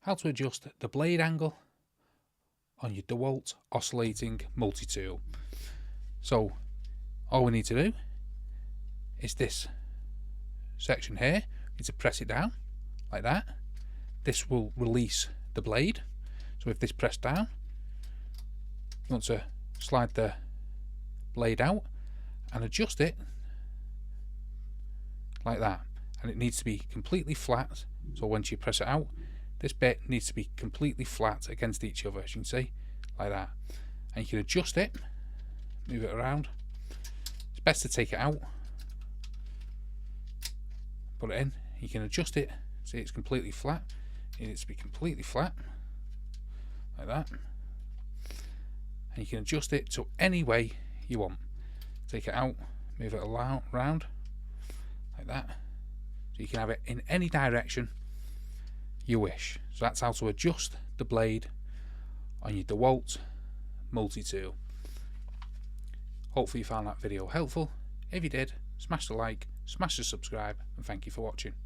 how to adjust the blade angle on your DeWalt Oscillating Multi-Tool. So all we need to do is this section here. You need to press it down like that. This will release the blade. So with this pressed down, you want to slide the blade out and adjust it like that, and it needs to be completely flat. So once you press it out, this bit needs to be completely flat against each other, as you can see, like that. And you can adjust it, move it around. It's best to take it out, put it in. You can adjust it, see it's completely flat. It needs to be completely flat like that, and you can adjust it to any way you want. Take it out, move it around like that, so you can have it in any direction you wish. So that's how to adjust the blade on your DeWalt Multi-Tool. Hopefully you found that video helpful. If you did, smash the like, smash the subscribe, and thank you for watching.